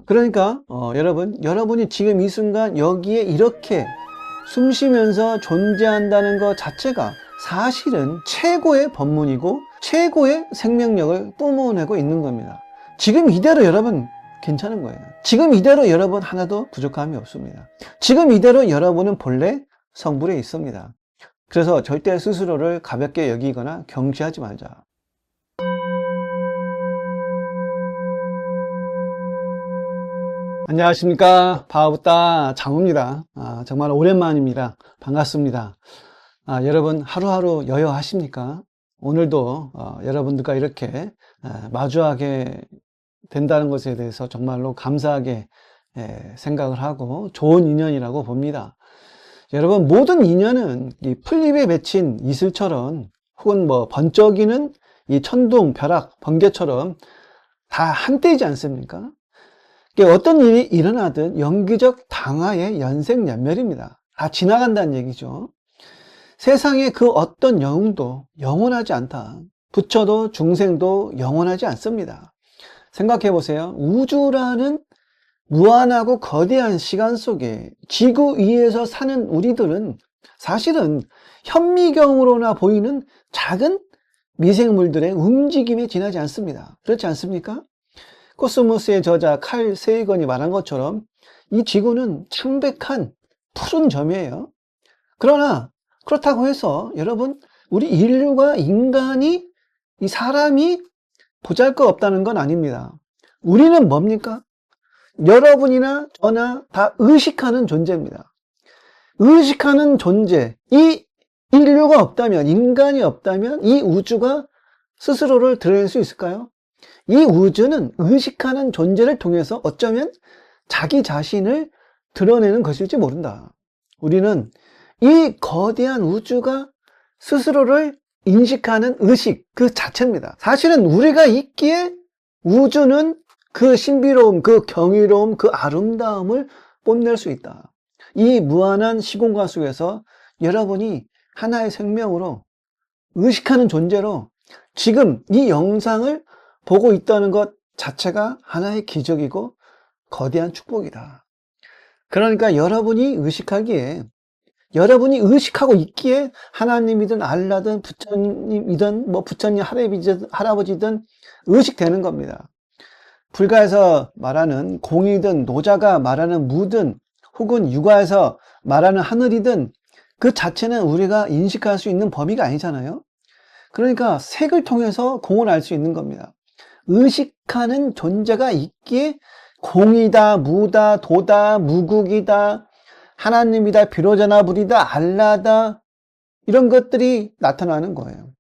그러니까 여러분이 지금 이 순간 여기에 이렇게 숨 쉬면서 존재한다는 것 자체가 사실은 최고의 법문이고 최고의 생명력을 뿜어내고 있는 겁니다. 지금 이대로 여러분 괜찮은 거예요. 지금 이대로 여러분 하나도 부족함이 없습니다. 지금 이대로 여러분은 본래 성불에 있습니다. 그래서 절대 스스로를 가볍게 여기거나 경시하지 말자. 안녕하십니까. 바하붓다 장우입니다. 정말 오랜만입니다. 반갑습니다. 여러분 하루하루 여여하십니까? 오늘도 여러분들과 이렇게 마주하게 된다는 것에 대해서 정말로 감사하게 생각을 하고 좋은 인연이라고 봅니다. 여러분, 모든 인연은 이 풀잎에 맺힌 이슬처럼 혹은 번쩍이는 이 천둥, 벼락, 번개처럼 다 한때이지 않습니까? 어떤 일이 일어나든 영기적 당화의 연생연멸입니다. 다 지나간다는 얘기죠. 세상에 그 어떤 영웅도 영원하지 않다. 부처도 중생도 영원하지 않습니다. 생각해 보세요. 우주라는 무한하고 거대한 시간 속에 지구 위에서 사는 우리들은 사실은 현미경으로나 보이는 작은 미생물들의 움직임에 지나지 않습니다. 그렇지 않습니까? 코스모스의 저자 칼 세이건이 말한 것처럼 이 지구는 창백한 푸른 점이에요. 그러나 그렇다고 해서 여러분, 우리 인류가 인간이, 이 사람이 보잘것없다는 건 아닙니다. 우리는 뭡니까? 여러분이나 저나 다 의식하는 존재입니다. 의식하는 존재, 이 인류가 없다면, 인간이 없다면 이 우주가 스스로를 드러낼 수 있을까요? 이 우주는 의식하는 존재를 통해서 어쩌면 자기 자신을 드러내는 것일지 모른다. 우리는 이 거대한 우주가 스스로를 인식하는 의식 그 자체입니다. 사실은 우리가 있기에 우주는 그 신비로움, 그 경이로움, 그 아름다움을 뽐낼 수 있다. 이 무한한 시공간 속에서 여러분이 하나의 생명으로 의식하는 존재로 지금 이 영상을 보고 있다는 것 자체가 하나의 기적이고 거대한 축복이다. 그러니까 여러분이 의식하기에, 여러분이 의식하고 있기에 하나님이든 알라든 부처님이든 부처님 할아버지든 의식되는 겁니다. 불가에서 말하는 공이든 노자가 말하는 무든 혹은 육아에서 말하는 하늘이든 그 자체는 우리가 인식할 수 있는 범위가 아니잖아요. 그러니까 색을 통해서 공을 알 수 있는 겁니다. 의식하는 존재가 있기에 공이다, 무다, 도다, 무국이다, 하나님이다, 비로자나 불이다, 알라다, 이런 것들이 나타나는 거예요.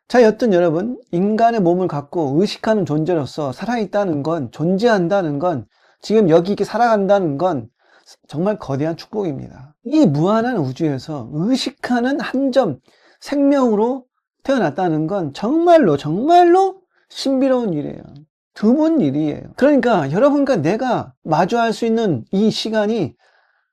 자, 여튼 여러분, 인간의 몸을 갖고 의식하는 존재로서 살아있다는 건, 존재한다는 건, 지금 여기 이렇게 살아간다는 건 정말 거대한 축복입니다. 이 무한한 우주에서 의식하는 한 점 생명으로 태어났다는 건 정말로 신비로운 일이에요. 드문 일이에요. 그러니까 여러분과 내가 마주할 수 있는 이 시간이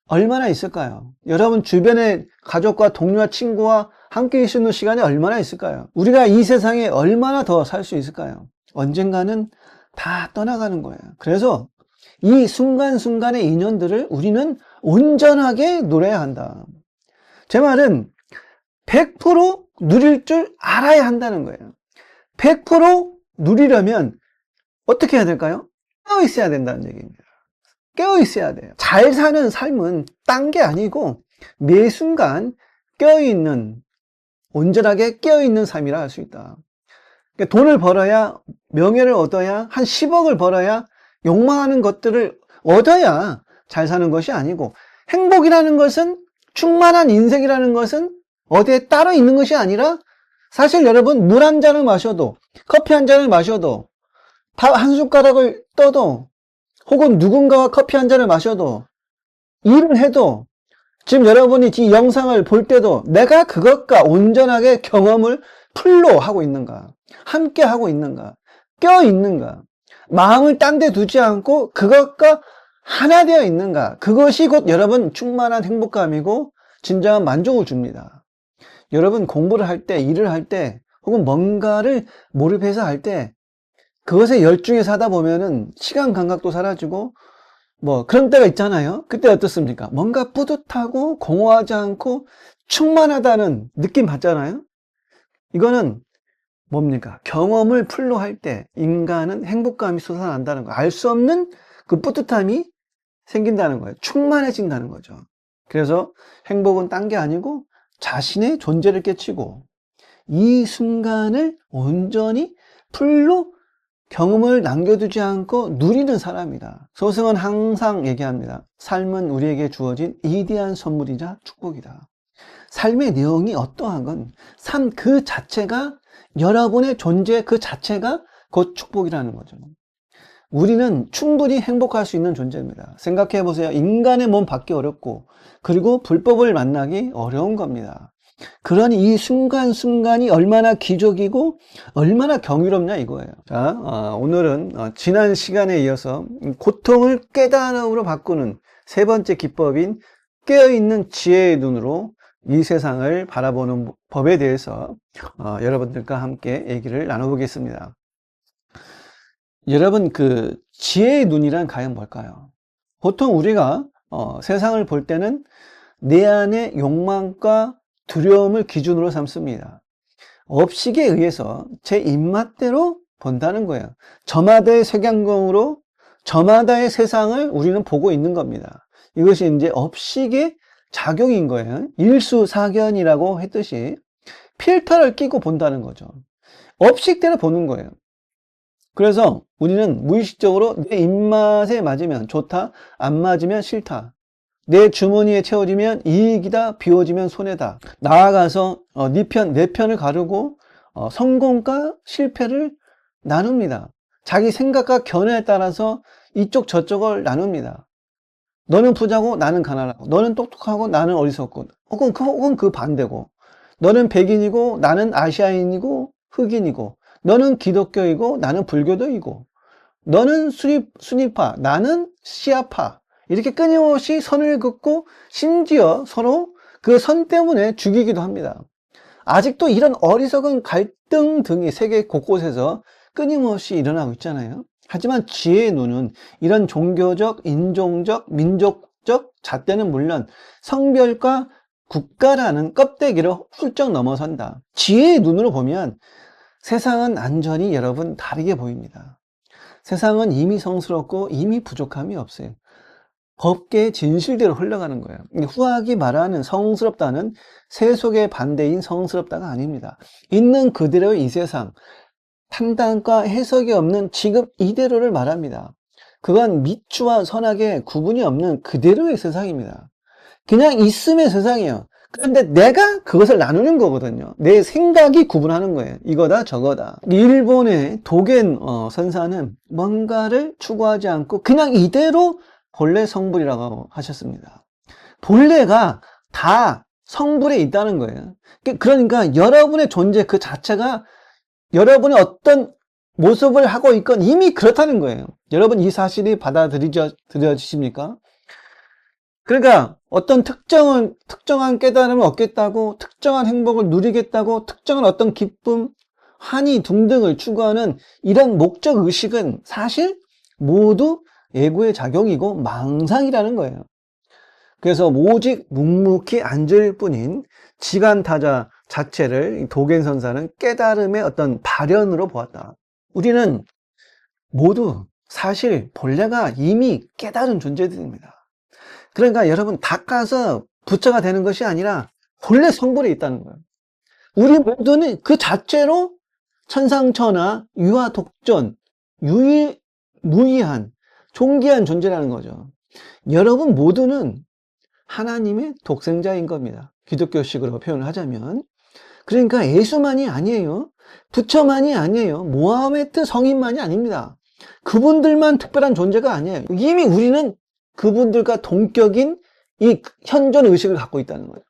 얼마나 있을까요? 여러분 주변의 가족과 동료와 친구와 함께 있는 시간이 얼마나 있을까요? 우리가 이 세상에 얼마나 더 살 수 있을까요? 언젠가는 다 떠나가는 거예요. 그래서 이 순간순간의 인연들을 우리는 온전하게 누려야 한다. 제 말은 100% 누릴 줄 알아야 한다는 거예요. 100% 누리려면 어떻게 해야 될까요? 깨어 있어야 된다는 얘기입니다. 깨어 있어야 돼요. 잘 사는 삶은 딴 게 아니고 매 순간 깨어있는, 온전하게 깨어있는 삶이라 할 수 있다. 그러니까 돈을 벌어야, 명예를 얻어야, 한 10억을 벌어야, 욕망하는 것들을 얻어야 잘 사는 것이 아니고, 행복이라는 것은, 충만한 인생이라는 것은 어디에 따로 있는 것이 아니라, 사실 여러분 물 한 잔을 마셔도, 커피 한 잔을 마셔도, 밥 한 숟가락을 떠도, 혹은 누군가와 커피 한 잔을 마셔도, 일을 해도, 지금 여러분이 이 영상을 볼 때도 내가 그것과 온전하게 경험을 풀로 하고 있는가, 함께 하고 있는가, 껴 있는가, 마음을 딴 데 두지 않고 그것과 하나 되어 있는가, 그것이 곧 여러분 충만한 행복감이고 진정한 만족을 줍니다. 여러분 공부를 할 때, 일을 할 때, 혹은 뭔가를 몰입해서 할 때 그것에 열중해서 하다 보면은 시간 감각도 사라지고 뭐 그런 때가 있잖아요. 그때 어떻습니까? 뭔가 뿌듯하고 공허하지 않고 충만하다는 느낌 받잖아요. 이거는 뭡니까? 경험을 풀로 할 때 인간은 행복감이 솟아난다는 거. 알 수 없는 그 뿌듯함이 생긴다는 거예요. 충만해진다는 거죠. 그래서 행복은 딴 게 아니고 자신의 존재를 깨치고 이 순간을 온전히 풀로 경험을 남겨두지 않고 누리는 사람이다. 소승은 항상 얘기합니다. 삶은 우리에게 주어진 위대한 선물이자 축복이다. 삶의 내용이 어떠한 건 삶 그 자체가 여러분의 존재 그 자체가 곧 축복이라는 거죠. 우리는 충분히 행복할 수 있는 존재입니다. 생각해 보세요. 인간의 몸 받기 어렵고 그리고 불법을 만나기 어려운 겁니다. 그러니 이 순간순간이 얼마나 기적이고 얼마나 경이롭냐 이거예요. 자, 오늘은 지난 시간에 이어서 고통을 깨달음으로 바꾸는 세 번째 기법인 깨어있는 지혜의 눈으로 이 세상을 바라보는 법에 대해서 여러분들과 함께 얘기를 나눠보겠습니다. 여러분, 그 지혜의 눈이란 과연 뭘까요? 보통 우리가 세상을 볼 때는 내 안의 욕망과 두려움을 기준으로 삼습니다. 업식에 의해서 제 입맛대로 본다는 거예요. 저마다의 색양경으로 저마다의 세상을 우리는 보고 있는 겁니다. 이것이 이제 업식의 작용인 거예요. 일수사견이라고 했듯이 필터를 끼고 본다는 거죠. 업식대로 보는 거예요. 그래서 우리는 무의식적으로 내 입맛에 맞으면 좋다, 안 맞으면 싫다. 내 주머니에 채워지면 이익이다, 비워지면 손해다. 나아가서 네 편, 내 편을 가르고 성공과 실패를 나눕니다. 자기 생각과 견해에 따라서 이쪽 저쪽을 나눕니다. 너는 부자고 나는 가난하고, 너는 똑똑하고 나는 어리석고, 혹은 그 반대고, 너는 백인이고 나는 아시아인이고 흑인이고, 너는 기독교이고 나는 불교도이고, 너는 순위파, 나는 시아파. 이렇게 끊임없이 선을 긋고 심지어 서로 그 선 때문에 죽이기도 합니다. 아직도 이런 어리석은 갈등 등이 세계 곳곳에서 끊임없이 일어나고 있잖아요. 하지만 지혜의 눈은 이런 종교적, 인종적, 민족적 잣대는 물론 성별과 국가라는 껍데기를 훌쩍 넘어선다. 지혜의 눈으로 보면 세상은 완전히 여러분 다르게 보입니다. 세상은 이미 성스럽고 이미 부족함이 없어요. 법계의 진실대로 흘러가는 거예요. 후학이 말하는 성스럽다는 세속의 반대인 성스럽다가 아닙니다. 있는 그대로의 이 세상, 판단과 해석이 없는 지금 이대로를 말합니다. 그건 미추와 선악의 구분이 없는 그대로의 세상입니다. 그냥 있음의 세상이에요. 그런데 내가 그것을 나누는 거거든요. 내 생각이 구분하는 거예요. 이거다 저거다. 일본의 도겐 선사는 뭔가를 추구하지 않고 그냥 이대로 본래 성불이라고 하셨습니다. 본래가 다 성불에 있다는 거예요. 그러니까 여러분의 존재 그 자체가 여러분이 어떤 모습을 하고 있건 이미 그렇다는 거예요. 여러분 이 사실이 받아들여지십니까? 그러니까 어떤 특정한 깨달음을 얻겠다고, 특정한 행복을 누리겠다고, 특정한 어떤 기쁨, 한이 등등을 추구하는 이런 목적 의식은 사실 모두 예고의 작용이고 망상이라는 거예요. 그래서 오직 묵묵히 앉을 뿐인 지간타자 자체를 도겐 선사는 깨달음의 어떤 발현으로 보았다. 우리는 모두 사실 본래가 이미 깨달은 존재들입니다. 그러니까 여러분 닦아서 부처가 되는 것이 아니라 본래 성불에 있다는 거예요. 우리 모두는 그 자체로 천상천하, 유아독존, 무의한, 존귀한 존재라는 거죠. 여러분 모두는 하나님의 독생자인 겁니다. 기독교식으로 표현을 하자면. 그러니까 예수만이 아니에요. 부처만이 아니에요. 모하메드 성인만이 아닙니다. 그분들만 특별한 존재가 아니에요. 이미 우리는 그분들과 동격인 이 현존 의식을 갖고 있다는 거예요.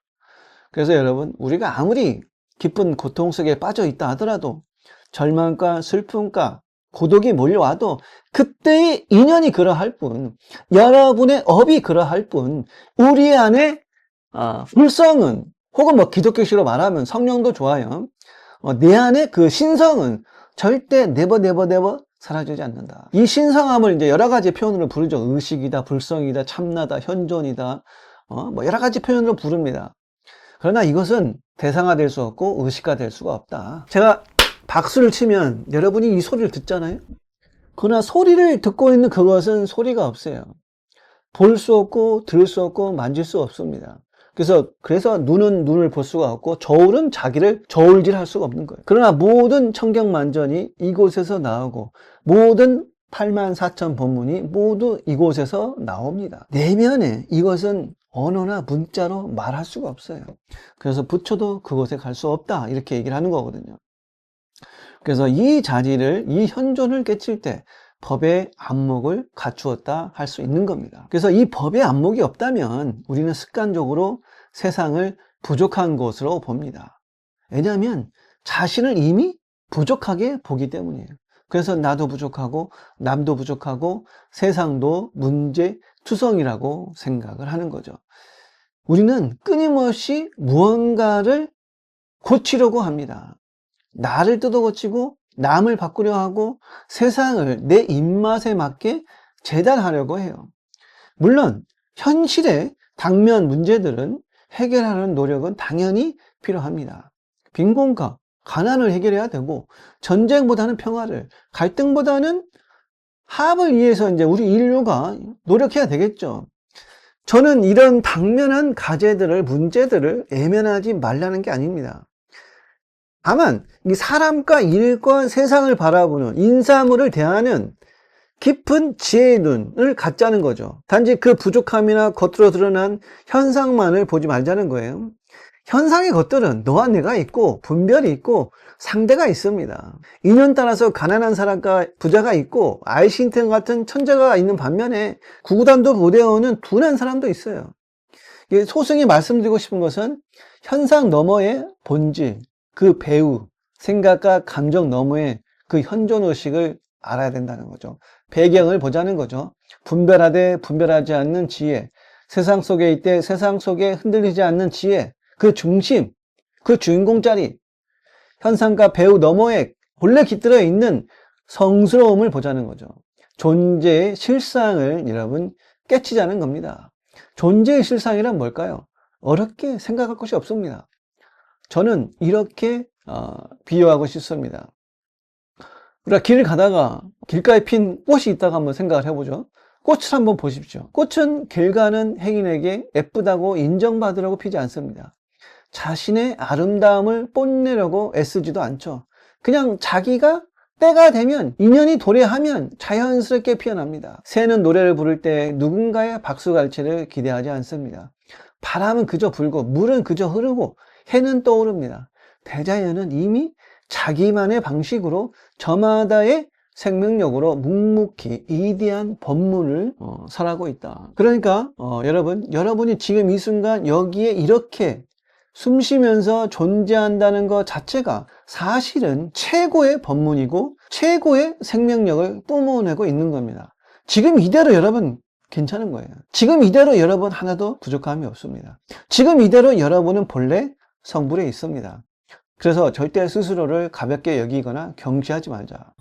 그래서 여러분, 우리가 아무리 깊은 고통 속에 빠져 있다 하더라도 절망과 슬픔과 고독이 몰려와도 그때의 인연이 그러할 뿐, 여러분의 업이 그러할 뿐, 우리 안에 불성은, 혹은 뭐 기독교식으로 말하면 성령도 좋아요. 내 안에 그 신성은 절대 네버 사라지지 않는다. 이 신성함을 이제 여러 가지 표현으로 부르죠. 의식이다, 불성이다, 참나다, 현존이다, 뭐 여러 가지 표현으로 부릅니다. 그러나 이것은 대상화될 수 없고 의식화될 수가 없다. 제가 박수를 치면 여러분이 이 소리를 듣잖아요. 그러나 소리를 듣고 있는 그것은 소리가 없어요. 볼 수 없고 들을 수 없고 만질 수 없습니다. 그래서 눈은 눈을 볼 수가 없고 저울은 자기를 저울질할 수가 없는 거예요. 그러나 모든 천경만전이 이곳에서 나오고 모든 84,000 법문이 모두 이곳에서 나옵니다. 내면에 이것은 언어나 문자로 말할 수가 없어요. 그래서 부처도 그곳에 갈 수 없다 이렇게 얘기를 하는 거거든요. 그래서 이 자리를, 이 현존을 깨칠 때 법의 안목을 갖추었다 할 수 있는 겁니다. 그래서 이 법의 안목이 없다면 우리는 습관적으로 세상을 부족한 것으로 봅니다. 왜냐하면 자신을 이미 부족하게 보기 때문이에요. 그래서 나도 부족하고 남도 부족하고 세상도 문제투성이라고 생각을 하는 거죠. 우리는 끊임없이 무언가를 고치려고 합니다. 나를 뜯어 고치고 남을 바꾸려 하고 세상을 내 입맛에 맞게 재단하려고 해요. 물론 현실의 당면 문제들은 해결하는 노력은 당연히 필요합니다. 빈곤과 가난을 해결해야 되고 전쟁보다는 평화를, 갈등보다는 합을 위해서 이제 우리 인류가 노력해야 되겠죠. 저는 이런 당면한 과제들을, 문제들을 외면하지 말라는 게 아닙니다. 다만 이 사람과 일과 세상을 바라보는, 인사물을 대하는 깊은 지혜의 눈을 갖자는 거죠. 단지 그 부족함이나 겉으로 드러난 현상만을 보지 말자는 거예요. 현상의 것들은 너와 내가 있고 분별이 있고 상대가 있습니다. 인연 따라서 가난한 사람과 부자가 있고 아이신텐 같은 천재가 있는 반면에 구구단도 못 외우는 둔한 사람도 있어요. 소승이 말씀드리고 싶은 것은 현상 너머의 본질, 그 배우, 생각과 감정 너머의 그 현존의식을 알아야 된다는 거죠. 배경을 보자는 거죠. 분별하되 분별하지 않는 지혜, 세상 속에 있되 세상 속에 흔들리지 않는 지혜, 그 중심, 그 주인공 자리, 현상과 배우 너머에 본래 깃들어 있는 성스러움을 보자는 거죠. 존재의 실상을 여러분 깨치자는 겁니다. 존재의 실상이란 뭘까요? 어렵게 생각할 것이 없습니다. 저는 이렇게 비유하고 싶습니다. 우리가 길을 가다가 길가에 핀 꽃이 있다고 한번 생각을 해보죠. 꽃을 한번 보십시오. 꽃은 길 가는 행인에게 예쁘다고 인정받으려고 피지 않습니다. 자신의 아름다움을 뽐내려고 애쓰지도 않죠. 그냥 자기가 때가 되면, 인연이 도래하면 자연스럽게 피어납니다. 새는 노래를 부를 때 누군가의 박수갈채를 기대하지 않습니다. 바람은 그저 불고 물은 그저 흐르고 해는 떠오릅니다. 대자연은 이미 자기만의 방식으로 저마다의 생명력으로 묵묵히 이대한 법문을 설하고 있다. 그러니까 여러분이 지금 이 순간 여기에 이렇게 숨 쉬면서 존재한다는 것 자체가 사실은 최고의 법문이고 최고의 생명력을 뿜어내고 있는 겁니다. 지금 이대로 여러분 괜찮은 거예요. 지금 이대로 여러분 하나도 부족함이 없습니다. 지금 이대로 여러분은 본래 성불에 있습니다. 그래서 절대 스스로를 가볍게 여기거나 경시하지 말자.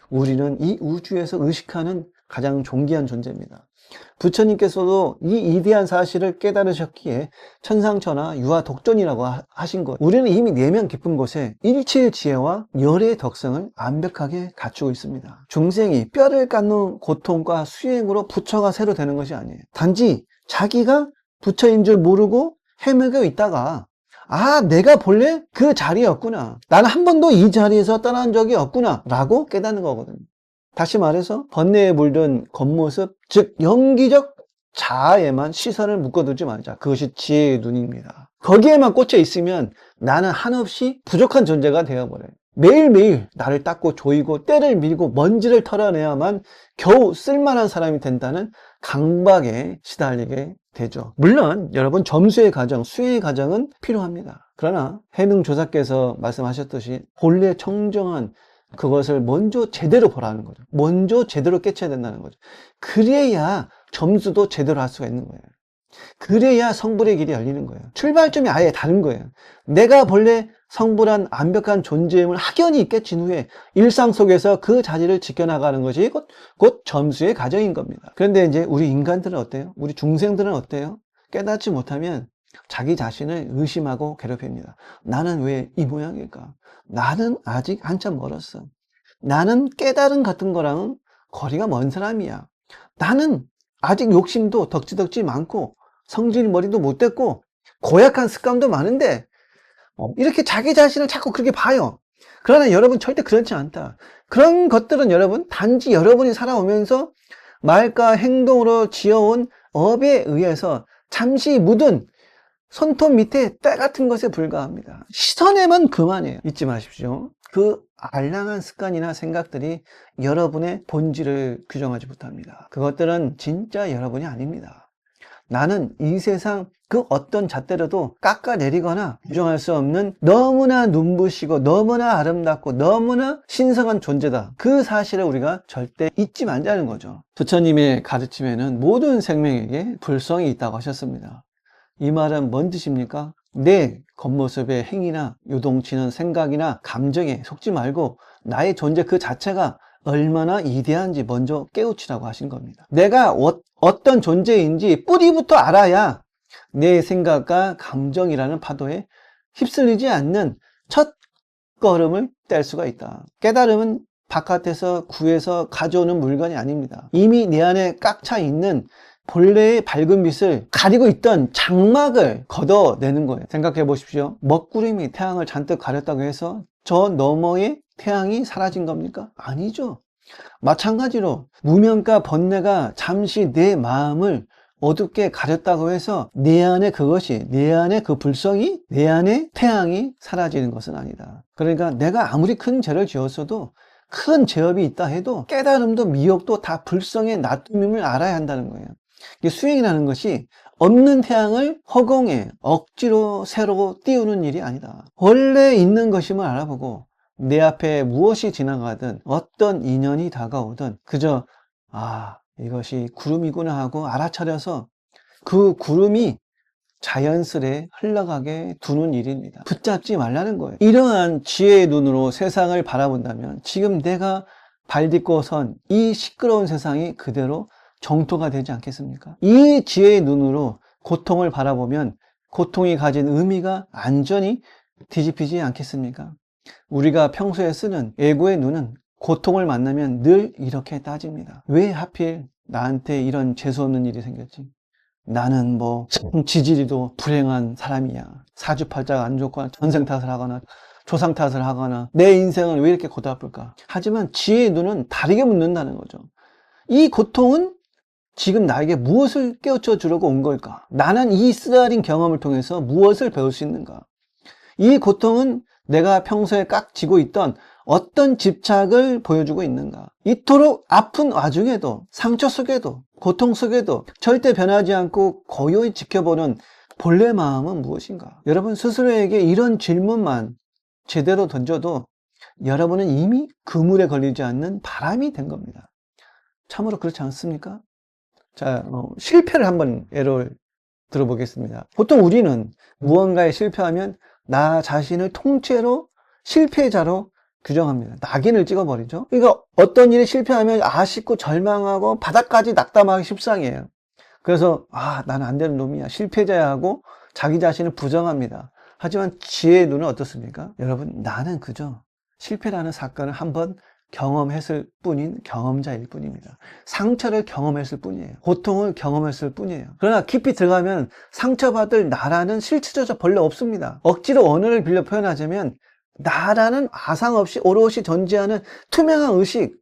우리는 이 우주에서 의식하는 가장 존귀한 존재입니다. 부처님께서도 이 이대한 사실을 깨달으셨기에 천상천하 유아독존이라고 하신 것. 우리는 이미 내면 깊은 곳에 일체의 지혜와 열의 덕성을 완벽하게 갖추고 있습니다. 중생이 뼈를 깎는 고통과 수행으로 부처가 새로 되는 것이 아니에요. 단지 자기가 부처인 줄 모르고 헤매고 있다가 내가 본래 그 자리였구나. 나는 한 번도 이 자리에서 떠난 적이 없구나 라고 깨닫는 거거든요. 다시 말해서 번뇌에 물든 겉모습, 즉 영기적 자아에만 시선을 묶어두지 말자. 그것이 지혜의 눈입니다. 거기에만 꽂혀 있으면 나는 한없이 부족한 존재가 되어버려요. 매일매일 나를 닦고 조이고 때를 밀고 먼지를 털어내야만 겨우 쓸만한 사람이 된다는 강박에 시달리게 되죠. 물론 여러분 점수의 과정, 수행의 과정은 필요합니다. 그러나 해능조사께서 말씀하셨듯이 본래 청정한 그것을 먼저 제대로 보라는 거죠. 먼저 제대로 깨쳐야 된다는 거죠. 그래야 점수도 제대로 할 수가 있는 거예요. 그래야 성불의 길이 열리는 거예요. 출발점이 아예 다른 거예요. 내가 본래 성불한 완벽한 존재임을 확연히 깨친 후에 일상 속에서 그 자리를 지켜나가는 것이 곧 점수의 과정인 겁니다. 그런데 이제 우리 인간들은 어때요? 우리 중생들은 어때요? 깨닫지 못하면 자기 자신을 의심하고 괴롭힙니다. 나는 왜 이 모양일까? 나는 아직 한참 멀었어. 나는 깨달음 같은 거랑은 거리가 먼 사람이야. 나는 아직 욕심도 덕지덕지 많고 성질머리도 못됐고 고약한 습관도 많은데 이렇게 자기 자신을 자꾸 그렇게 봐요. 그러나 여러분 절대 그렇지 않다. 그런 것들은 여러분 단지 여러분이 살아오면서 말과 행동으로 지어온 업에 의해서 잠시 묻은 손톱 밑에 때 같은 것에 불과합니다. 시선에만 그만해요. 잊지 마십시오. 그 알량한 습관이나 생각들이 여러분의 본질을 규정하지 못합니다. 그것들은 진짜 여러분이 아닙니다. 나는 이 세상 그 어떤 잣대로도 깎아내리거나 규정할 수 없는 너무나 눈부시고 너무나 아름답고 너무나 신성한 존재다. 그 사실을 우리가 절대 잊지 말자는 거죠. 부처님의 가르침에는 모든 생명에게 불성이 있다고 하셨습니다. 이 말은 뭔 뜻입니까? 내 겉모습의 행위나 요동치는 생각이나 감정에 속지 말고 나의 존재 그 자체가 얼마나 이대한지 먼저 깨우치라고 하신 겁니다. 내가 어떤 존재인지 뿌리부터 알아야 내 생각과 감정이라는 파도에 휩쓸리지 않는 첫 걸음을 뗄 수가 있다. 깨달음은 바깥에서 구해서 가져오는 물건이 아닙니다. 이미 내 안에 꽉 차 있는 본래의 밝은 빛을 가리고 있던 장막을 걷어내는 거예요. 생각해 보십시오. 먹구름이 태양을 잔뜩 가렸다고 해서 저 너머의 태양이 사라진 겁니까? 아니죠. 마찬가지로 무명과 번뇌가 잠시 내 마음을 어둡게 가렸다고 해서 내 안에 그것이, 내 안에 그 불성이, 내 안에 태양이 사라지는 것은 아니다. 그러니까 내가 아무리 큰 죄를 지었어도 큰 죄업이 있다 해도 깨달음도 미혹도 다 불성의 놔둠임을 알아야 한다는 거예요. 수행이라는 것이 없는 태양을 허공에 억지로 새로 띄우는 일이 아니다. 원래 있는 것임을 알아보고 내 앞에 무엇이 지나가든 어떤 인연이 다가오든 그저 이것이 구름이구나 하고 알아차려서 그 구름이 자연스레 흘러가게 두는 일입니다. 붙잡지 말라는 거예요. 이러한 지혜의 눈으로 세상을 바라본다면 지금 내가 발딛고 선 이 시끄러운 세상이 그대로 정토가 되지 않겠습니까? 이 지혜의 눈으로 고통을 바라보면 고통이 가진 의미가 완전히 뒤집히지 않겠습니까? 우리가 평소에 쓰는 애고의 눈은 고통을 만나면 늘 이렇게 따집니다. 왜 하필 나한테 이런 재수없는 일이 생겼지? 나는 지질이도 불행한 사람이야. 사주팔자가 안 좋거나 전생 탓을 하거나 조상 탓을 하거나 내 인생은 왜 이렇게 고달플까? 하지만 지혜의 눈은 다르게 묻는다는 거죠. 이 고통은 지금 나에게 무엇을 깨우쳐 주려고 온 걸까? 나는 이 쓰라린 경험을 통해서 무엇을 배울 수 있는가? 이 고통은 내가 평소에 꽉 쥐고 있던 어떤 집착을 보여주고 있는가? 이토록 아픈 와중에도 상처 속에도 고통 속에도 절대 변하지 않고 고요히 지켜보는 본래 마음은 무엇인가? 여러분 스스로에게 이런 질문만 제대로 던져도 여러분은 이미 그물에 걸리지 않는 바람이 된 겁니다. 참으로 그렇지 않습니까? 자, 실패를 한번 예를 들어보겠습니다. 보통 우리는 무언가에 실패하면 나 자신을 통째로 실패자로 규정합니다. 낙인을 찍어버리죠. 그러니까 어떤 일에 실패하면 아쉽고 절망하고 바닥까지 낙담하기 십상이에요. 그래서 나는 안 되는 놈이야, 실패자야 하고 자기 자신을 부정합니다. 하지만 지혜의 눈은 어떻습니까? 여러분, 나는 그저 실패라는 사건을 한번 경험했을 뿐인 경험자일 뿐입니다. 상처를 경험했을 뿐이에요. 고통을 경험했을 뿐이에요. 그러나 깊이 들어가면 상처받을 나라는 실체조차 본래 없습니다. 억지로 언어를 빌려 표현하자면 나라는 아상 없이 오롯이 존재하는 투명한 의식,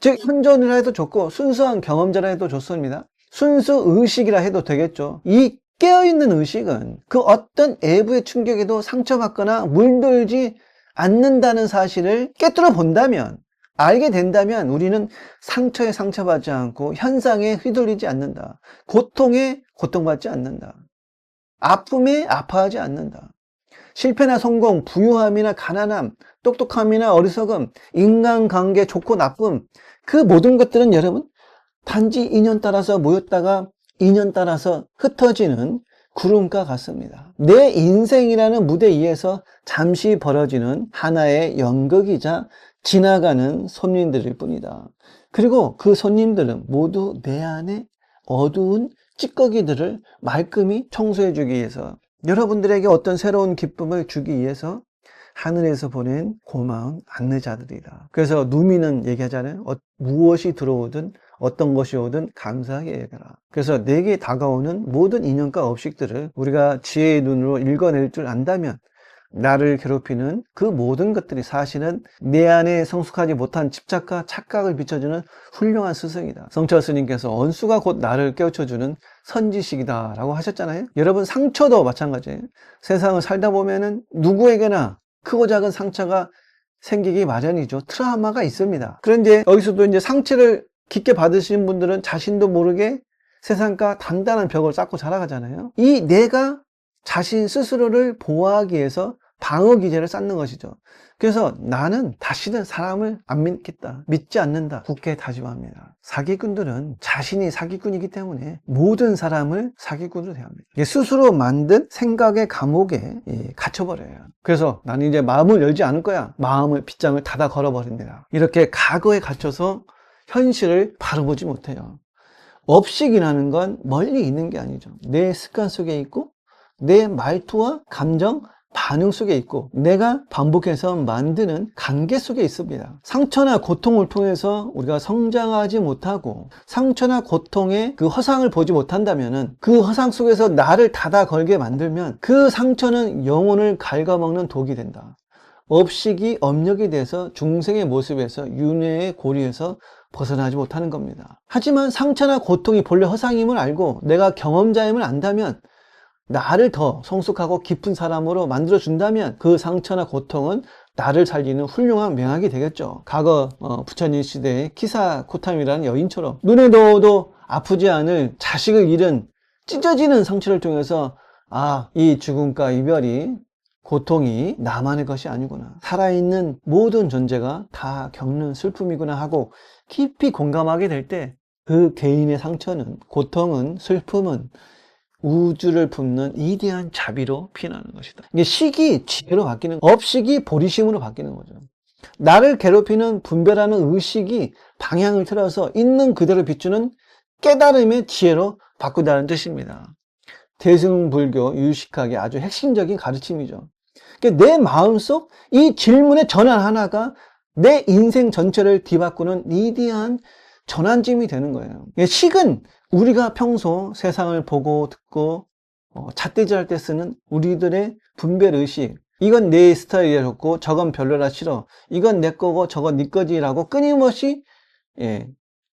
즉 현존이라 해도 좋고 순수한 경험자라 해도 좋습니다. 순수 의식이라 해도 되겠죠. 이 깨어있는 의식은 그 어떤 외부의 충격에도 상처받거나 물들지 않는다는 사실을 깨뜨려 본다면, 알게 된다면 우리는 상처에 상처받지 않고 현상에 휘둘리지 않는다. 고통에 고통받지 않는다. 아픔에 아파하지 않는다. 실패나 성공, 부유함이나 가난함, 똑똑함이나 어리석음, 인간관계 좋고 나쁨, 그 모든 것들은 여러분 단지 인연 따라서 모였다가 인연 따라서 흩어지는 구름과 같습니다. 내 인생이라는 무대 위에서 잠시 벌어지는 하나의 연극이자 지나가는 손님들일 뿐이다. 그리고 그 손님들은 모두 내 안에 어두운 찌꺼기들을 말끔히 청소해 주기 위해서, 여러분들에게 어떤 새로운 기쁨을 주기 위해서 하늘에서 보낸 고마운 안내자들이다. 그래서 누미는 얘기하잖아요. 무엇이 들어오든 어떤 것이 오든 감사하게 얘기하라. 그래서 내게 다가오는 모든 인연과 업식들을 우리가 지혜의 눈으로 읽어낼 줄 안다면 나를 괴롭히는 그 모든 것들이 사실은 내 안에 성숙하지 못한 집착과 착각을 비춰주는 훌륭한 스승이다. 성철 스님께서 언수가 곧 나를 깨우쳐주는 선지식이다 라고 하셨잖아요. 여러분, 상처도 마찬가지예요. 세상을 살다 보면은 누구에게나 크고 작은 상처가 생기기 마련이죠. 트라우마가 있습니다. 그런데 여기서도 이제 상처를 깊게 받으신 분들은 자신도 모르게 세상과 단단한 벽을 쌓고 자라가잖아요. 이 내가 자신 스스로를 보호하기 위해서 방어 기제를 쌓는 것이죠. 그래서 나는 다시는 사람을 안 믿겠다, 믿지 않는다, 굳게 다짐합니다. 사기꾼들은 자신이 사기꾼이기 때문에 모든 사람을 사기꾼으로 대합니다. 스스로 만든 생각의 감옥에 갇혀버려요. 그래서 나는 이제 마음을 열지 않을 거야. 마음을 빗장을 닫아 걸어버립니다. 이렇게 과거에 갇혀서 현실을 바로 보지 못해요. 업식이라는 건 멀리 있는 게 아니죠. 내 습관 속에 있고 내 말투와 감정, 반응 속에 있고 내가 반복해서 만드는 관계 속에 있습니다. 상처나 고통을 통해서 우리가 성장하지 못하고 상처나 고통의 그 허상을 보지 못한다면, 그 허상 속에서 나를 닫아 걸게 만들면 그 상처는 영혼을 갉아먹는 독이 된다. 업식이 업력이 돼서 중생의 모습에서 윤회의 고리에서 벗어나지 못하는 겁니다. 하지만 상처나 고통이 본래 허상임을 알고 내가 경험자임을 안다면, 나를 더 성숙하고 깊은 사람으로 만들어준다면 그 상처나 고통은 나를 살리는 훌륭한 명약이 되겠죠. 과거 부처님 시대의 키사코탐이라는 여인처럼 눈에 넣어도 아프지 않을 자식을 잃은 찢어지는 상처를 통해서 이 죽음과 이별이, 고통이 나만의 것이 아니구나, 살아있는 모든 존재가 다 겪는 슬픔이구나 하고 깊이 공감하게 될 때 그 개인의 상처는, 고통은, 슬픔은 우주를 품는 위대한 자비로 피어나는 것이다. 이게 식이 지혜로 바뀌는, 업식이 보리심으로 바뀌는 거죠. 나를 괴롭히는 분별하는 의식이 방향을 틀어서 있는 그대로 비추는 깨달음의 지혜로 바꾸다는 뜻입니다. 대승불교 유식학의 아주 핵심적인 가르침이죠. 그러니까 내 마음속 이 질문의 전환 하나가 내 인생 전체를 뒤바꾸는 위대한 전환점이 되는 거예요. 식은 우리가 평소 세상을 보고 듣고 잣대질할 때 쓰는 우리들의 분별의식, 이건 내 스타일이라 좋고 저건 별로라 싫어, 이건 내 거고 저건 네 거지라고 끊임없이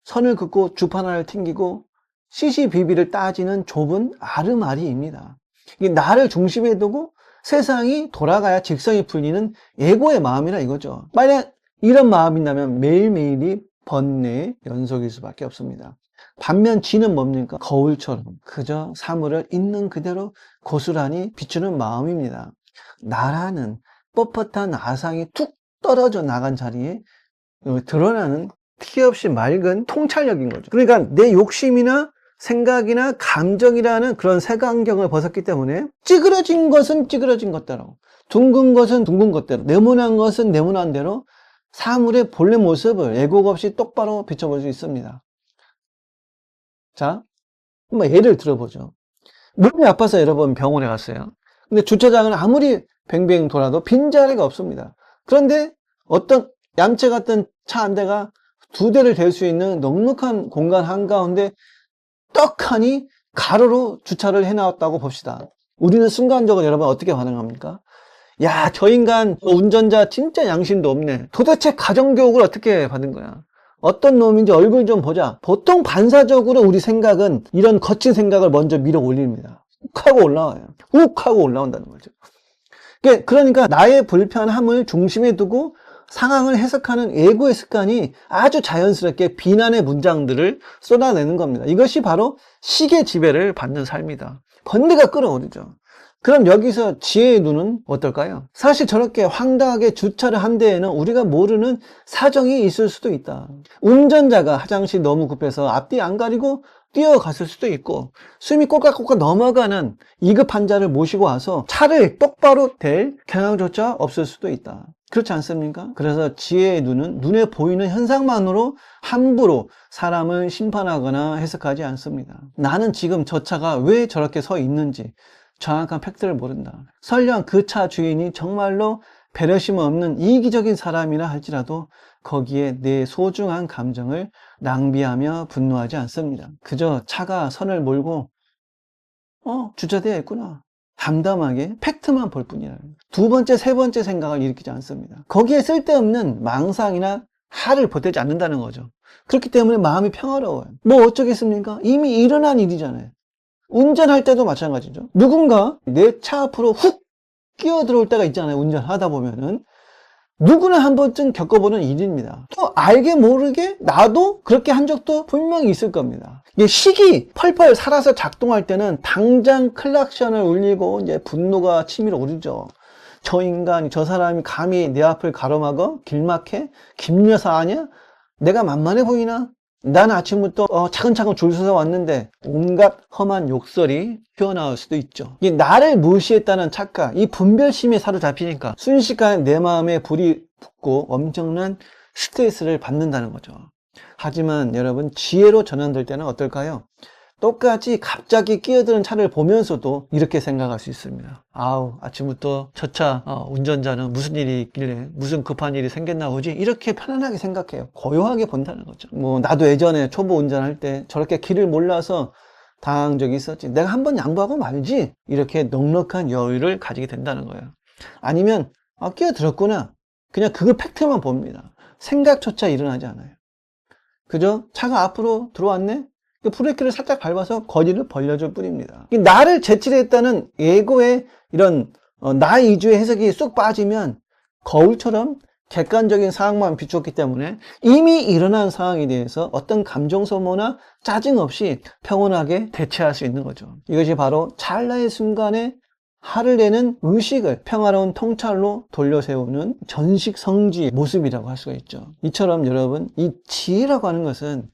선을 긋고 주판 하나를 튕기고 시시비비를 따지는 좁은 아르마리입니다. 이게 나를 중심에 두고 세상이 돌아가야 직성이 풀리는 에고의 마음이라 이거죠. 만약 이런 마음이라면 매일매일이 번뇌의 연속일 수밖에 없습니다. 반면 지는 뭡니까? 거울처럼 그저 사물을 있는 그대로 고스란히 비추는 마음입니다. 나라는 뻣뻣한 아상이 툭 떨어져 나간 자리에 드러나는 티 없이 맑은 통찰력인 거죠. 그러니까 내 욕심이나 생각이나 감정이라는 그런 색안경을 벗었기 때문에 찌그러진 것은 찌그러진 것대로, 둥근 것은 둥근 것대로, 네모난 것은 네모난 대로 사물의 본래 모습을 애곡 없이 똑바로 비춰볼 수 있습니다. 자, 한번 예를 들어보죠. 몸이 아파서 여러분 병원에 갔어요. 근데 주차장은 아무리 뱅뱅 돌아도 빈자리가 없습니다. 그런데 어떤 얌체 같은 차 한 대가 두 대를 댈 수 있는 넉넉한 공간 한가운데 떡하니 가로로 주차를 해놨다고 봅시다. 우리는 순간적으로 여러분 어떻게 반응합니까? 야, 저 인간, 저 운전자 진짜 양심도 없네. 도대체 가정교육을 어떻게 받은 거야? 어떤 놈인지 얼굴 좀 보자. 보통 반사적으로 우리 생각은 이런 거친 생각을 먼저 밀어 올립니다. 욱 하고 올라와요. 욱 하고 올라온다는 거죠. 그러니까 나의 불편함을 중심에 두고 상황을 해석하는 에고의 습관이 아주 자연스럽게 비난의 문장들을 쏟아내는 겁니다. 이것이 바로 식의 지배를 받는 삶이다. 번뇌가 끌어오르죠. 그럼 여기서 지혜의 눈은 어떨까요? 사실 저렇게 황당하게 주차를 한 데에는 우리가 모르는 사정이 있을 수도 있다. 운전자가 화장실 너무 급해서 앞뒤 안 가리고 뛰어갔을 수도 있고, 숨이 꼴깍꼴깍 넘어가는 위급 환자를 모시고 와서 차를 똑바로 댈 경향조차 없을 수도 있다. 그렇지 않습니까? 그래서 지혜의 눈은 눈에 보이는 현상만으로 함부로 사람을 심판하거나 해석하지 않습니다. 나는 지금 저 차가 왜 저렇게 서 있는지 정확한 팩트를 모른다. 설령 그 차 주인이 정말로 배려심 없는 이기적인 사람이라 할지라도 거기에 내 소중한 감정을 낭비하며 분노하지 않습니다. 그저 차가 선을 몰고 주차되어 있구나, 담담하게 팩트만 볼 뿐이라. 두 번째, 세 번째 생각을 일으키지 않습니다. 거기에 쓸데없는 망상이나 화를 보태지 않는다는 거죠. 그렇기 때문에 마음이 평화로워요. 뭐 어쩌겠습니까? 이미 일어난 일이잖아요. 운전할 때도 마찬가지죠. 누군가 내 차 앞으로 훅 끼어들어올 때가 있잖아요. 운전하다 보면은 누구나 한 번쯤 겪어보는 일입니다. 또 알게 모르게 나도 그렇게 한 적도 분명히 있을 겁니다. 이게 식이 펄펄 살아서 작동할 때는 당장 클락션을 울리고 이제 분노가 치밀어 오르죠. 저 인간, 저 사람이 감히 내 앞을 가로막어? 길막해? 김여사 아니야? 내가 만만해 보이나? 난 아침부터 차근차근 줄 서서 왔는데, 온갖 험한 욕설이 튀어나올 수도 있죠. 이 나를 무시했다는 착각, 이 분별심에 사로잡히니까 순식간에 내 마음에 불이 붙고 엄청난 스트레스를 받는다는 거죠. 하지만 여러분, 지혜로 전환될 때는 어떨까요? 똑같이 갑자기 끼어드는 차를 보면서도 이렇게 생각할 수 있습니다. 아우, 아침부터 저 차 운전자는 무슨 일이 있길래, 무슨 급한 일이 생겼나 보지? 이렇게 편안하게 생각해요. 고요하게 본다는 거죠. 뭐 나도 예전에 초보 운전할 때 저렇게 길을 몰라서 당한 적이 있었지. 내가 한번 양보하고 말지. 이렇게 넉넉한 여유를 가지게 된다는 거예요. 아니면 끼어들었구나, 그냥 그거 팩트만 봅니다. 생각조차 일어나지 않아요. 그죠? 차가 앞으로 들어왔네? 브레이크를 살짝 밟아서 거리를 벌려줄 뿐입니다. 나를 제치했다는 예고의 이런 나 위주의 해석이 쏙 빠지면 거울처럼 객관적인 상황만 비추었기 때문에 이미 일어난 상황에 대해서 어떤 감정 소모나 짜증 없이 평온하게 대처할 수 있는 거죠. 이것이 바로 찰나의 순간에 화를 내는 의식을 평화로운 통찰로 돌려세우는 전식성지의 모습이라고 할 수가 있죠. 이처럼 여러분, 이 지혜라고 하는 것은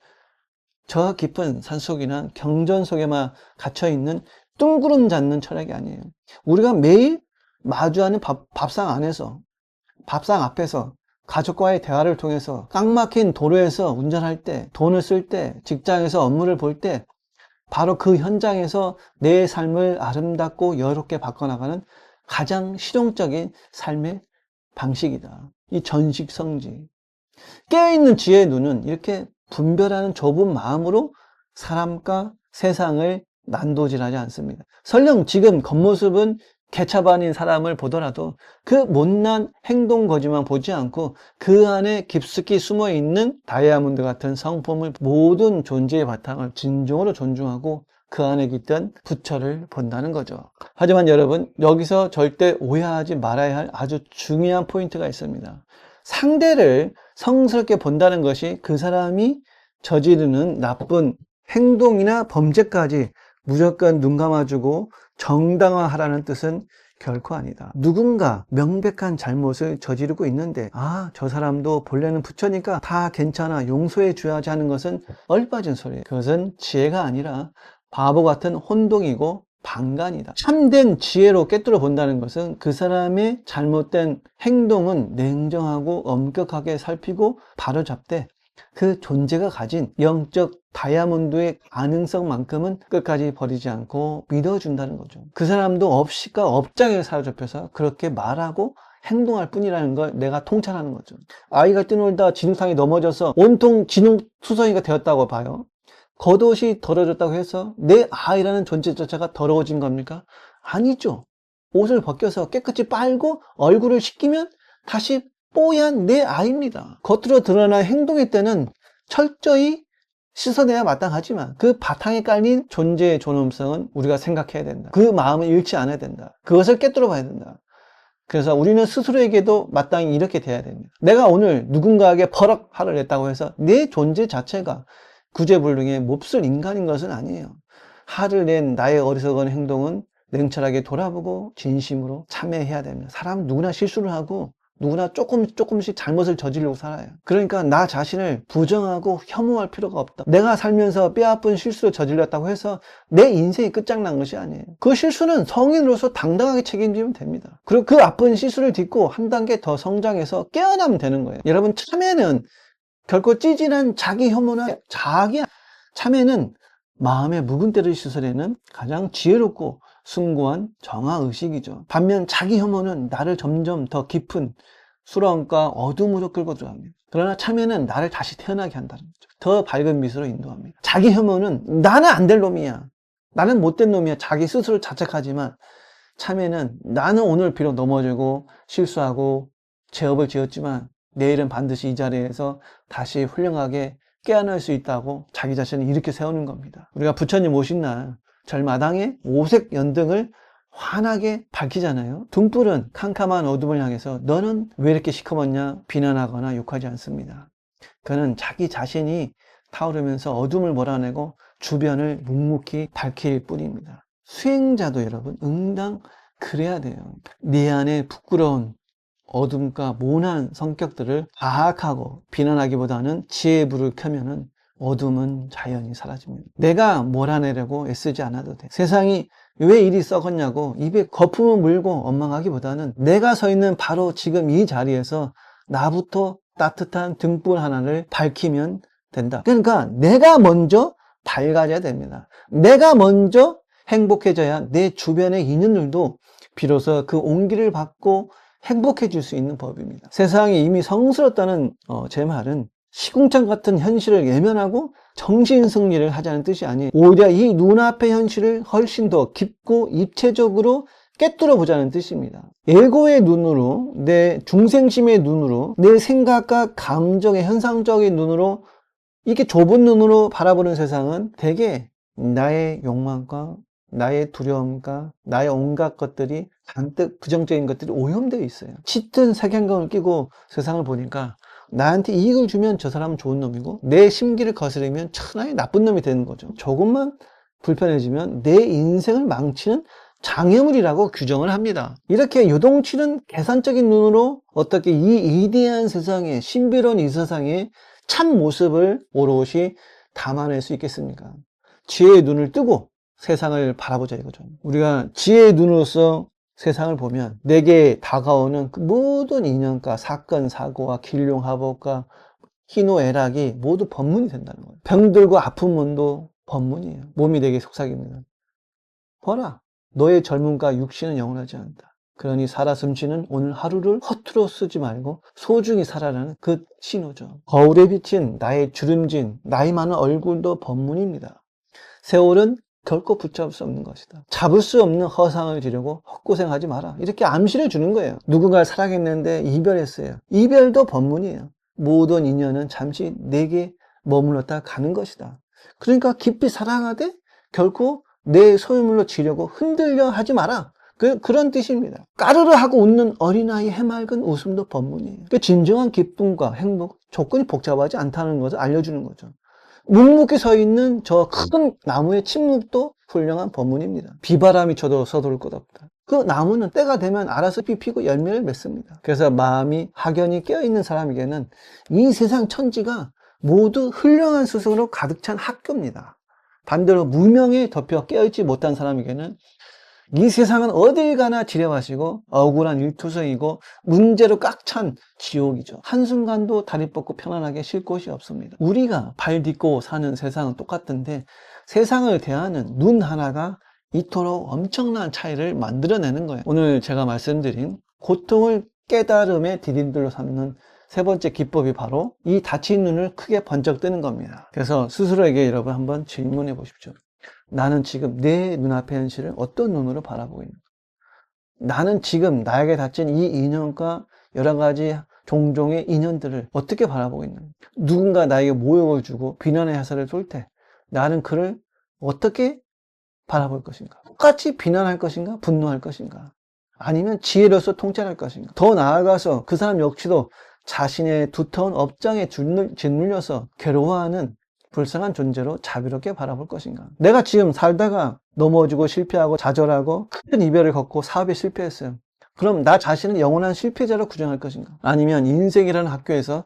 저 깊은 산속이나 경전 속에만 갇혀있는 뚱구름 잡는 철학이 아니에요. 우리가 매일 마주하는 밥상 안에서, 밥상 앞에서, 가족과의 대화를 통해서, 꽉 막힌 도로에서 운전할 때, 돈을 쓸 때, 직장에서 업무를 볼 때, 바로 그 현장에서 내 삶을 아름답고 여유롭게 바꿔나가는 가장 실용적인 삶의 방식이다. 이 전식성지. 깨어있는 지혜의 눈은 이렇게 분별하는 좁은 마음으로 사람과 세상을 난도질하지 않습니다. 설령 지금 겉모습은 개차반인 사람을 보더라도 그 못난 행동 거지만 보지 않고 그 안에 깊숙이 숨어있는 다이아몬드 같은 성품을, 모든 존재의 바탕을 진정으로 존중하고 그 안에 깃든 부처를 본다는 거죠. 하지만 여러분, 여기서 절대 오해하지 말아야 할 아주 중요한 포인트가 있습니다. 상대를 성스럽게 본다는 것이 그 사람이 저지르는 나쁜 행동이나 범죄까지 무조건 눈 감아주고 정당화하라는 뜻은 결코 아니다. 누군가 명백한 잘못을 저지르고 있는데 저 사람도 본래는 부처니까 다 괜찮아, 용서해 줘야지 하는 것은 얼빠진 소리예요. 그것은 지혜가 아니라 바보 같은 혼동이고 방관이다. 참된 지혜로 꿰뚫어 본다는 것은 그 사람의 잘못된 행동은 냉정하고 엄격하게 살피고 바로잡되 그 존재가 가진 영적 다이아몬드의 가능성만큼은 끝까지 버리지 않고 믿어준다는 거죠. 그 사람도 업시가 업장에 사로잡혀서 그렇게 말하고 행동할 뿐이라는 걸 내가 통찰하는 거죠. 아이가 뛰놀다 진흙탕에 넘어져서 온통 진흙투성이가 되었다고 봐요. 겉옷이 더러워졌다고 해서 내 아이라는 존재 자체가 더러워진 겁니까? 아니죠. 옷을 벗겨서 깨끗이 빨고 얼굴을 씻기면 다시 뽀얀 내 아이입니다. 겉으로 드러난 행동의 때는 철저히 씻어내야 마땅하지만 그 바탕에 깔린 존재의 존엄성은 우리가 생각해야 된다. 그 마음을 잃지 않아야 된다. 그것을 꿰뚫어 봐야 된다. 그래서 우리는 스스로에게도 마땅히 이렇게 돼야 됩니다. 내가 오늘 누군가에게 버럭 화를 냈다고 해서 내 존재 자체가 구제불능의 몹쓸 인간인 것은 아니에요. 화를 낸 나의 어리석은 행동은 냉철하게 돌아보고 진심으로 참회해야 됩니다. 사람 누구나 실수를 하고 누구나 조금씩 잘못을 저지르고 살아요. 그러니까 나 자신을 부정하고 혐오할 필요가 없다. 내가 살면서 뼈아픈 실수를 저질렀다고 해서 내 인생이 끝장난 것이 아니에요. 그 실수는 성인으로서 당당하게 책임지면 됩니다. 그리고 그 아픈 실수를 딛고 한 단계 더 성장해서 깨어나면 되는 거예요. 여러분, 참회는 결코 찌질한 자기 혐오나 참회는 마음의 묵은 때를 씻어내는 가장 지혜롭고 숭고한 정화의식이죠. 반면 자기 혐오는 나를 점점 더 깊은 수렁과 어둠으로 끌고 들어갑니다. 그러나 참회는 나를 다시 태어나게 한다는 거죠. 더 밝은 미소로 인도합니다. 자기 혐오는 나는 안 될 놈이야, 나는 못된 놈이야, 자기 스스로 자책하지만, 참회는 나는 오늘 비록 넘어지고 실수하고 죄업을 지었지만 내일은 반드시 이 자리에서 다시 훌륭하게 깨어날 수 있다고 자기 자신을 이렇게 세우는 겁니다. 우리가 부처님 오신 날 절마당에 오색 연등을 환하게 밝히잖아요. 등불은 캄캄한 어둠을 향해서 너는 왜 이렇게 시커멓냐 비난하거나 욕하지 않습니다. 그는 자기 자신이 타오르면서 어둠을 몰아내고 주변을 묵묵히 밝힐 뿐입니다. 수행자도 여러분 응당 그래야 돼요. 내 안에 부끄러운 어둠과 모난 성격들을 파악하고 비난하기보다는 지혜의 불을 켜면은 어둠은 자연히 사라집니다. 내가 몰아내려고 애쓰지 않아도 돼. 세상이 왜 이리 썩었냐고 입에 거품을 물고 원망하기보다는 내가 서 있는 바로 지금 이 자리에서 나부터 따뜻한 등불 하나를 밝히면 된다. 그러니까 내가 먼저 밝아져야 됩니다. 내가 먼저 행복해져야 내 주변의 인연들도 비로소 그 온기를 받고 행복해질 수 있는 법입니다. 세상이 이미 성스럽다는 제 말은 시궁창 같은 현실을 외면하고 정신승리를 하자는 뜻이 아니에요. 오히려 이 눈앞의 현실을 훨씬 더 깊고 입체적으로 깨뚫어 보자는 뜻입니다. 에고의 눈으로, 내 중생심의 눈으로, 내 생각과 감정의 현상적인 눈으로, 이렇게 좁은 눈으로 바라보는 세상은 대개 나의 욕망과 나의 두려움과 나의 온갖 것들이 잔뜩 부정적인 것들이 오염되어 있어요. 짙은 색안경을 끼고 세상을 보니까 나한테 이익을 주면 저 사람은 좋은 놈이고 내 심기를 거스르면 천하의 나쁜 놈이 되는 거죠. 조금만 불편해지면 내 인생을 망치는 장애물이라고 규정을 합니다. 이렇게 요동치는 계산적인 눈으로 어떻게 이 위대한 세상에, 신비로운 이 세상에 참 모습을 오롯이 담아낼 수 있겠습니까? 지혜의 눈을 뜨고 세상을 바라보자 이거죠. 우리가 지혜의 눈으로서 세상을 보면 내게 다가오는 그 모든 인연과 사건, 사고와 길룡하복과 희노애락이 모두 법문이 된다는 거예요. 병들고 아픔도 법문이에요. 몸이 되게 속삭입니다. 보라, 너의 젊음과 육신은 영원하지 않다. 그러니 살아 숨쉬는 오늘 하루를 허투루 쓰지 말고 소중히 살아라는 그 신호죠. 거울에 비친 나의 주름진 나이 많은 얼굴도 법문입니다. 세월은 결코 붙잡을 수 없는 것이다. 잡을 수 없는 허상을 지르고 헛고생하지 마라. 이렇게 암시를 주는 거예요. 누군가를 사랑했는데 이별했어요. 이별도 법문이에요. 모든 인연은 잠시 내게 머물렀다 가는 것이다. 그러니까 깊이 사랑하되 결코 내 소유물로 지려고 흔들려 하지 마라. 그런 뜻입니다. 까르르 하고 웃는 어린아이의 해맑은 웃음도 법문이에요. 그러니까 진정한 기쁨과 행복, 조건이 복잡하지 않다는 것을 알려주는 거죠. 묵묵히 서 있는 저 큰 나무의 침묵도 훌륭한 법문입니다. 비바람이 쳐도 서두를 것 없다. 그 나무는 때가 되면 알아서 피고 열매를 맺습니다. 그래서 마음이 확연히 깨어있는 사람에게는 이 세상 천지가 모두 훌륭한 스승으로 가득 찬 학교입니다. 반대로 무명에 덮여 깨어있지 못한 사람에게는 이 세상은 어딜 가나 지뢰밭이고 억울한 일투성이고 문제로 꽉 찬 지옥이죠. 한순간도 다리 뻗고 편안하게 쉴 곳이 없습니다. 우리가 발 딛고 사는 세상은 똑같은데 세상을 대하는 눈 하나가 이토록 엄청난 차이를 만들어내는 거예요. 오늘 제가 말씀드린 고통을 깨달음의 디딤돌로 삼는 세 번째 기법이 바로 이 닫힌 눈을 크게 번쩍 뜨는 겁니다. 그래서 스스로에게 여러분 한번 질문해 보십시오. 나는 지금 내 눈앞의 현실을 어떤 눈으로 바라보고 있는가? 나는 지금 나에게 닥친 이 인연과 여러 가지 종종의 인연들을 어떻게 바라보고 있는가? 누군가 나에게 모욕을 주고 비난의 화살을 쏠 때 나는 그를 어떻게 바라볼 것인가? 똑같이 비난할 것인가? 분노할 것인가? 아니면 지혜로서 통찰할 것인가? 더 나아가서 그 사람 역시도 자신의 두터운 업장에 짓눌려서 괴로워하는 불쌍한 존재로 자비롭게 바라볼 것인가? 내가 지금 살다가 넘어지고 실패하고 좌절하고 큰 이별을 겪고 사업에 실패했어요. 그럼 나 자신은 영원한 실패자로 구정할 것인가? 아니면 인생이라는 학교에서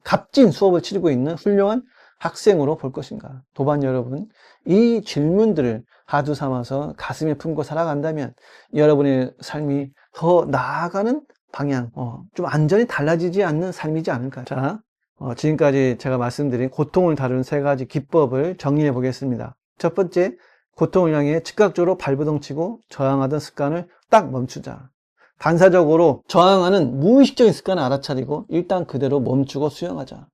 값진 수업을 치르고 있는 훌륭한 학생으로 볼 것인가? 도반 여러분, 이 질문들을 하두 삼아서 가슴에 품고 살아간다면 여러분의 삶이 더 나아가는 방향, 좀 완전히 달라지지 않는 삶이지 않을까? 자, 지금까지 제가 말씀드린 고통을 다루는 3가지 기법을 정리해 보겠습니다. 첫 번째, 고통을 향해 즉각적으로 발버둥 치고 저항하던 습관을 딱 멈추자. 반사적으로 저항하는 무의식적인 습관을 알아차리고 일단 그대로 멈추고 수용하자.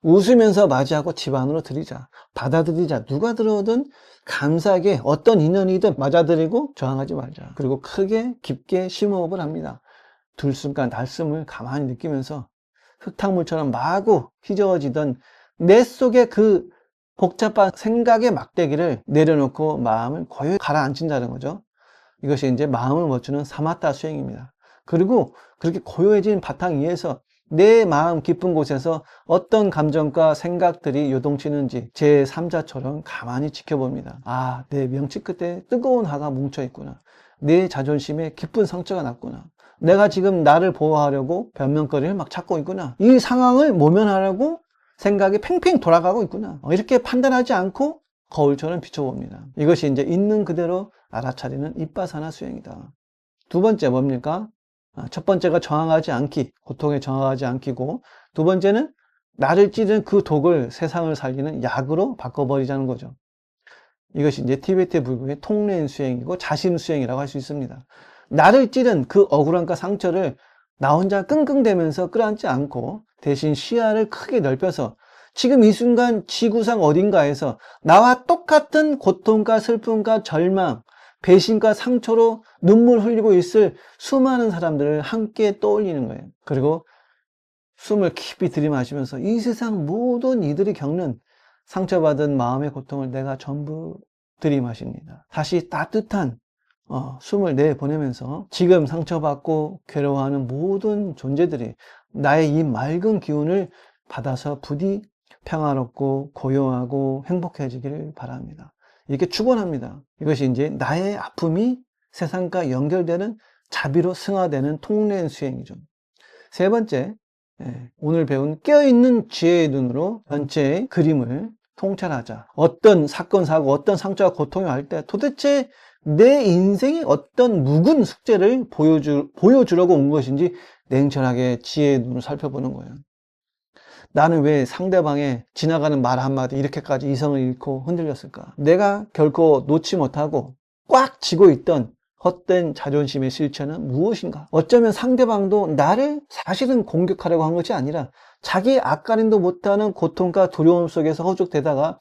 웃으면서 맞이하고 집 안으로 들이자. 받아들이자. 누가 들어오든 감사하게 어떤 인연이든 맞아들이고 저항하지 말자. 그리고 크게 깊게 심호흡을 합니다. 들숨과 날숨을 가만히 느끼면서 흙탕물처럼 마구 휘저어지던 내 속의 그 복잡한 생각의 막대기를 내려놓고 마음을 고요히 가라앉힌다는 거죠. 이것이 이제 마음을 멈추는 사마타 수행입니다. 그리고 그렇게 고요해진 바탕 위에서 내 마음 깊은 곳에서 어떤 감정과 생각들이 요동치는지 제3자처럼 가만히 지켜봅니다. 아, 내 명치 끝에 뜨거운 화가 뭉쳐있구나. 내 자존심에 깊은 상처가 났구나. 내가 지금 나를 보호하려고 변명거리를 막 찾고 있구나. 이 상황을 모면하려고 생각이 팽팽 돌아가고 있구나. 이렇게 판단하지 않고 거울처럼 비춰봅니다. 이것이 이제 있는 그대로 알아차리는 이빠사나 수행이다. 두 번째 뭡니까? 첫 번째가 저항하지 않기, 고통에 저항하지 않기고, 두 번째는 나를 찌른 그 독을 세상을 살리는 약으로 바꿔버리자는 거죠. 이것이 이제 티베트 불교의 통례인 수행이고 자신 수행이라고 할 수 있습니다. 나를 찌른 그 억울함과 상처를 나 혼자 끙끙대면서 끌어안지 않고 대신 시야를 크게 넓혀서 지금 이 순간 지구상 어딘가에서 나와 똑같은 고통과 슬픔과 절망, 배신과 상처로 눈물 흘리고 있을 수많은 사람들을 함께 떠올리는 거예요. 그리고 숨을 깊이 들이마시면서 이 세상 모든 이들이 겪는 상처받은 마음의 고통을 내가 전부 들이마십니다. 다시 따뜻한 숨을 내보내면서 지금 상처받고 괴로워하는 모든 존재들이 나의 이 맑은 기운을 받아서 부디 평화롭고 고요하고 행복해지기를 바랍니다. 이렇게 축원합니다. 이것이 이제 나의 아픔이 세상과 연결되는 자비로 승화되는 통례 수행이죠. 세 번째, 오늘 배운 깨어있는 지혜의 눈으로 전체의 그림을 통찰하자. 어떤 사건, 사고, 어떤 상처와 고통이 올 때 도대체 내 인생이 어떤 묵은 숙제를 보여주려고 온 것인지 냉철하게 지혜의 눈으로 살펴보는 거예요. 나는 왜 상대방의 지나가는 말 한마디 이렇게까지 이성을 잃고 흔들렸을까? 내가 결코 놓지 못하고 꽉 쥐고 있던 헛된 자존심의 실체는 무엇인가? 어쩌면 상대방도 나를 사실은 공격하려고 한 것이 아니라 자기 앞가림도 못하는 고통과 두려움 속에서 허죽대다가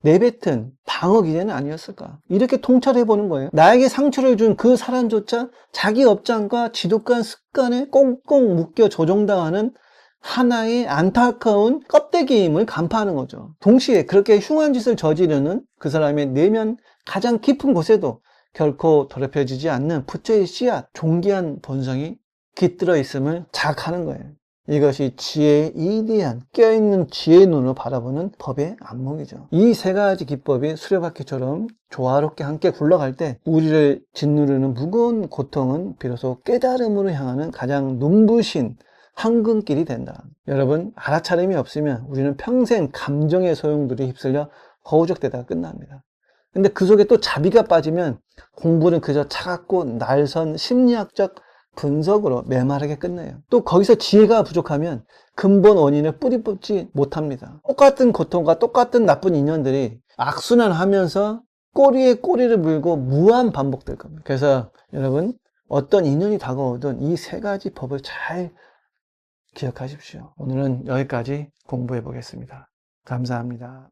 내뱉은 방어 기제는 아니었을까? 이렇게 통찰해 보는 거예요. 나에게 상처를 준 그 사람조차 자기 업장과 지독한 습관에 꽁꽁 묶여 조종당하는 하나의 안타까운 껍데기임을 간파하는 거죠. 동시에 그렇게 흉한 짓을 저지르는 그 사람의 내면 가장 깊은 곳에도 결코 더럽혀지지 않는 부처의 씨앗, 존귀한 본성이 깃들어 있음을 자각하는 거예요. 이것이 지혜의 이대한 깨어있는 지혜의 눈으로 바라보는 법의 안목이죠. 이 3가지 기법이 수레바퀴처럼 조화롭게 함께 굴러갈 때 우리를 짓누르는 무거운 고통은 비로소 깨달음으로 향하는 가장 눈부신 황금길이 된다. 여러분, 알아차림이 없으면 우리는 평생 감정의 소용돌이에 휩쓸려 허우적대다가 끝납니다. 근데 그 속에 또 자비가 빠지면 공부는 그저 차갑고 날선 심리학적 분석으로 메마르게 끝내요. 또 거기서 지혜가 부족하면 근본 원인을 뿌리 뽑지 못합니다. 똑같은 고통과 똑같은 나쁜 인연들이 악순환하면서 꼬리에 꼬리를 물고 무한 반복될 겁니다. 그래서 여러분, 어떤 인연이 다가오든 이 3가지 법을 잘 기억하십시오. 오늘은 여기까지 공부해 보겠습니다. 감사합니다.